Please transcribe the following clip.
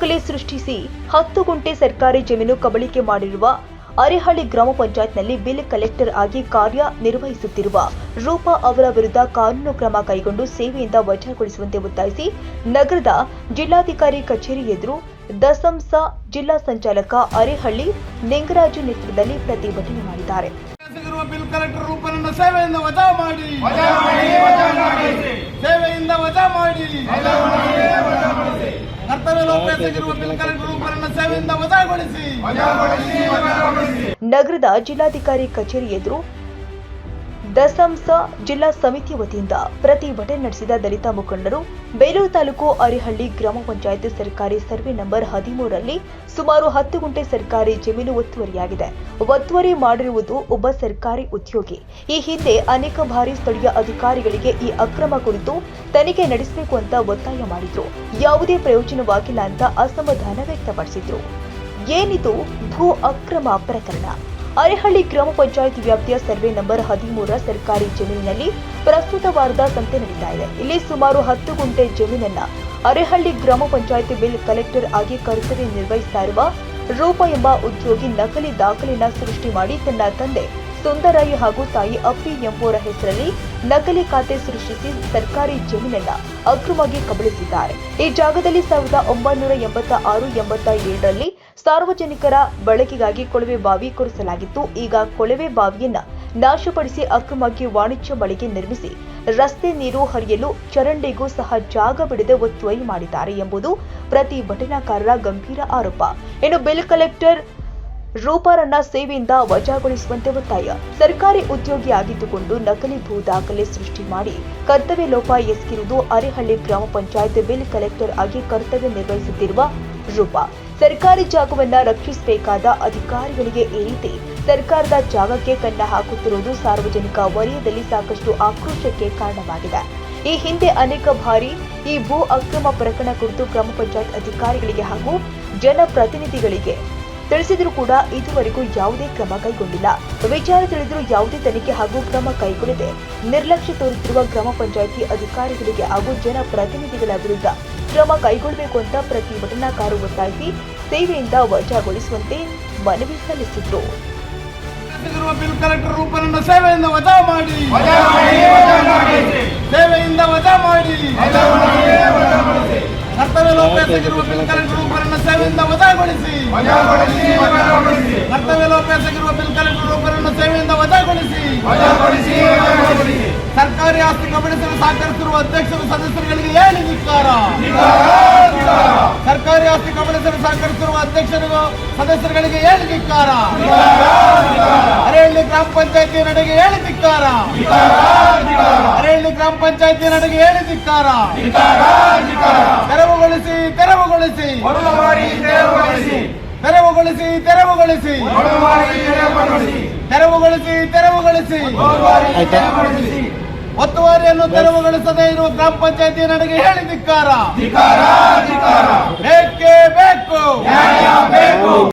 ದಾಖಲೆ ಸೃಷ್ಟಿಸಿ 10 ಗುಂಟೆ ಸರ್ಕಾರಿ ಜಮೀನು ಕಬಳಿಕೆ ಮಾಡಿರುವ ಅರೇಹಳ್ಳಿ ಗ್ರಾಮ ಪಂಚಾಯತ್ನಲ್ಲಿ ಬಿಲ್ ಕಲೆಕ್ಟರ್ ಆಗಿ ಕಾರ್ಯನಿರ್ವಹಿಸುತ್ತಿರುವ ರೂಪಾ ಅವರ ವಿರುದ್ಧ ಕಾನೂನು ಕ್ರಮ ಕೈಗೊಂಡು ಸೇವೆಯಿಂದ ವಜಾಗೊಳಿಸುವಂತೆ ಒತ್ತಾಯಿಸಿ ನಗರದ ಜಿಲ್ಲಾಧಿಕಾರಿ ಕಚೇರಿ ಎದುರು ದಸಂಸ ಜಿಲ್ಲಾ ಸಂಚಾಲಕ ಅರೇಹಳ್ಳಿ ನಿಂಗರಾಜು ನೇತೃತ್ವದಲ್ಲಿ ಪ್ರತಿಭಟನೆ ಮಾಡಿದ್ದಾರೆ. ಬಿಲ್ ಕಲೆಕ್ಟರ್ ರೂಪನನ್ನು ಸೇವೆಯಿಂದ ವಜಾ ಮಾಡಿ ಕರ್ತವ್ಯ ಲೋಪವೆಸಗಿರುವ ಬಿಲ್ ಕಲೆಕ್ಟರ್ ರೂಪನನ್ನು ಸೇವೆಯಿಂದ ವಜಾಗೊಳಿಸಿ. ನಗರದ ಜಿಲ್ಲಾಧಿಕಾರಿ ಕಚೇರಿ ಎದುರು ದಸಂಸ ಜಿಲ್ಲಾ ಸಮಿತಿ ವತಿಯಿಂದ ಪ್ರತಿಭಟನೆ ನಡೆಸಿದ ದಲಿತ ಮುಖಂಡರು ಬೇಲೂರು ತಾಲೂಕು ಅರೇಹಳ್ಳಿ ಗ್ರಾಮ ಪಂಚಾಯತ್ ಸರ್ಕಾರಿ ಸರ್ವೆ ನಂಬರ್ 13ರಲ್ಲಿ ಸುಮಾರು 10 ಗುಂಟೆ ಸರ್ಕಾರಿ ಜಮೀನು ಒತ್ತುವರಿಯಾಗಿದೆ. ಒತ್ತುವರಿ ಮಾಡಿರುವುದು ಒಬ್ಬ ಸರ್ಕಾರಿ ಉದ್ಯೋಗಿ. ಈ ಹಿಂದೆ ಅನೇಕ ಬಾರಿ ಸ್ಥಳೀಯ ಅಧಿಕಾರಿಗಳಿಗೆ ಈ ಅಕ್ರಮ ಕುರಿತು ತನಿಖೆ ನಡೆಸಬೇಕು ಅಂತ ಒತ್ತಾಯ ಮಾಡಿದ್ರು. ಯಾವುದೇ ಪ್ರಯೋಜನವಾಗಿಲ್ಲ ಅಂತ ಅಸಮಾಧಾನ ವ್ಯಕ್ತಪಡಿಸಿದ್ರು. ಏನಿದು ಭೂ ಅಕ್ರಮ ಪ್ರಕರಣ? ಅರೇಹಳ್ಳಿ ಗ್ರಾಮ ಪಂಚಾಯತ್ ವ್ಯಾಪ್ತಿಯ ಸರ್ವೆ ನಂಬರ್ 13ರ ಸರ್ಕಾರಿ ಜಮೀನಿನಲ್ಲಿ ಪ್ರಸ್ತುತ ವಾರದ ಸಂತೆ ನಡೀತಾ ಇದೆ. ಇಲ್ಲಿ ಸುಮಾರು 10 ಗುಂಟೆ ಜಮೀನನ್ನ ಅರೇಹಳ್ಳಿ ಗ್ರಾಮ ಪಂಚಾಯತ್ ಬಿಲ್ ಕಲೆಕ್ಟರ್ ಆಗಿ ಕರ್ತವ್ಯ ನಿರ್ವಹಿಸ್ತಾ ಇರುವ ರೂಪಾ ಎಂಬ ಉದ್ಯೋಗಿ ನಕಲಿ ದಾಖಲೆಯನ್ನ ಸೃಷ್ಟಿ ಮಾಡಿ ತನ್ನ ತಂದೆ ಸುಂದರಯ್ಯ ಹಾಗೂ ತಾಯಿ ಅಪ್ಪಿ ಎಂಬುವರ ಹೆಸರಲ್ಲಿ ನಕಲಿ ಖಾತೆ ಸೃಷ್ಟಿಸಿ ಸರ್ಕಾರಿ ಜಮೀನನ್ನ ಅಕ್ರಮವಾಗಿ ಕಬಳಿಸಿದ್ದಾರೆ. ಈ ಜಾಗದಲ್ಲಿ 1986-87ರಲ್ಲಿ ಸಾರ್ವಜನಿಕರ ಬಳಕೆಗಾಗಿ ಕೊಳವೆ ಬಾವಿ ಕೊರೆಸಲಾಗಿತ್ತು. ಈಗ ಕೊಳವೆ ಬಾವಿಯನ್ನ ನಾಶಪಡಿಸಿ ಅಕ್ರಮವಾಗಿ ವಾಣಿಜ್ಯ ಬಳಕೆ ನಿರ್ಮಿಸಿ ರಸ್ತೆ ನೀರು ಹರಿಯಲು ಚರಂಡಿಗೂ ಸಹ ಜಾಗ ಬಿಡದೆ ಒತ್ತುವರಿ ಮಾಡಿದ್ದಾರೆ ಎಂಬುದು ಪ್ರತಿಭಟನಾಕಾರರ ಗಂಭೀರ ಆರೋಪ. ಇನ್ನು ಬಿಲ್ ಕಲೆಕ್ಟರ್ ರೂಪಾರನ್ನ ಸೇವೆಯಿಂದ ವಜಾಗೊಳಿಸುವಂತೆ ಒತ್ತಾಯ. ಸರ್ಕಾರಿ ಉದ್ಯೋಗಿ ಆಗಿದ್ದುಕೊಂಡು ನಕಲಿ ಭೂ ದಾಖಲೆ ಸೃಷ್ಟಿ ಮಾಡಿ ಕರ್ತವ್ಯ ಲೋಪ ಎಸಗಿರುವುದು ಅರೇಹಳ್ಳಿ ಗ್ರಾಮ ಪಂಚಾಯತ್ ಬಿಲ್ ಕಲೆಕ್ಟರ್ ಆಗಿ ಕರ್ತವ್ಯ ನಿರ್ವಹಿಸುತ್ತಿರುವ ರೂಪಾ. ಸರ್ಕಾರಿ ಜಾಗವನ್ನ ರಕ್ಷಿಸಬೇಕಾದ ಅಧಿಕಾರಿಗಳಿಗೆ ಈ ರೀತಿ ಸರ್ಕಾರದ ಜಾಗಕ್ಕೆ ಕನ್ನ ಹಾಕುತ್ತಿರುವುದು ಸಾರ್ವಜನಿಕ ವಲಯದಲ್ಲಿ ಸಾಕಷ್ಟು ಆಕ್ರೋಶಕ್ಕೆ ಕಾರಣವಾಗಿದೆ. ಈ ಹಿಂದೆ ಅನೇಕ ಬಾರಿ ಈ ಭೂ ಅಕ್ರಮ ಪ್ರಕರಣ ಕುರಿತು ಗ್ರಾಮ ಪಂಚಾಯತ್ ಅಧಿಕಾರಿಗಳಿಗೆ ಹಾಗೂ ಜನಪ್ರತಿನಿಧಿಗಳಿಗೆ ತಿಳಿಸಿದರೂ ಕೂಡ ಇದುವರೆಗೂ ಯಾವುದೇ ಕ್ರಮ ಕೈಗೊಂಡಿಲ್ಲ. ವಿಚಾರ ತಿಳಿದರೂ ಯಾವುದೇ ತನಿಖೆ ಹಾಗೂ ಕ್ರಮ ಕೈಗೊಳ್ಳದೆ ನಿರ್ಲಕ್ಷ್ಯ ತೋರುತ್ತಿರುವ ಗ್ರಾಮ ಪಂಚಾಯಿತಿ ಅಧಿಕಾರಿಗಳಿಗೆ ಹಾಗೂ ಜನಪ್ರತಿನಿಧಿಗಳ ವಿರುದ್ಧ ಕ್ರಮ ಕೈಗೊಳ್ಳಬೇಕು ಅಂತ ಪ್ರತಿಭಟನಾಕಾರರು ಒತ್ತಾಯಿಸಿ ಸೇವೆಯಿಂದ ವಜಾಗೊಳಿಸುವಂತೆ ಮನವಿ ಸಲ್ಲಿಸಿದ್ರು. ಬಿಲ್ ಕಲೆಕ್ಟರ್ ರೂಪನನ್ನು ಸೇವೆಯಿಂದ ವಜಾ ಮಾಡಿ ಕರ್ತವ್ಯ ಲೋಪವೆಸಗಿರುವ ಬಿಲ್ ಕಲೆಕ್ಟರ್ ರೂಪನನ್ನು ಸೇವೆಯಿಂದ ವಜಾಗೊಳಿಸಿ ಸರ್ಕಾರಿ ಆಸ್ತಿ ಕಬಳಿಸಲು ಸಹಕರಿಸಿರುವ ಅಧ್ಯಕ್ಷರು ಸದಸ್ಯರುಗಳಿಗೆ ಹೇಳಿ ಧಿಕ್ಕಾರ. ಸರ್ಕಾರಿ ಆಸ್ತಿ ಕಬಳಿಸಲು ಸಹಕರಿಸಿರುವ ಅಧ್ಯಕ್ಷರು ಸದಸ್ಯರುಗಳಿಗೆ ಹೇಳಿ ಧಿಕ್ಕಾರ. ಅರೇಹಳ್ಳಿ ಗ್ರಾಮ ಪಂಚಾಯತಿ ನಡೆಗೆ ಹೇಳಿ ಧಿಕ್ಕಾರ. ಅರೇಹಳ್ಳಿ ಗ್ರಾಮ ಪಂಚಾಯತಿ ನಡೆಗೆ ಹೇಳಿ ಧಿಕ್ಕಾರ. ತೆರವುಗೊಳಿಸಿ ತೆರವುಗೊಳಿಸಿ ತೆರವುಗೊಳಿಸಿ ತೆರವುಗೊಳಿಸಿ ತೆರವುಗೊಳಿಸಿ ತೆರವುಗೊಳಿಸಿ ಒತ್ತುವರಿಯನ್ನು ತೆರವುಗೊಳಿಸದೇ ಇರುವ ಗ್ರಾಮ ಪಂಚಾಯತಿ ನಡೆಗೆ ಹೇಳಿ ಧಿಕ್ಕಾರ. ಬೇಕೇ ಬೇಕು.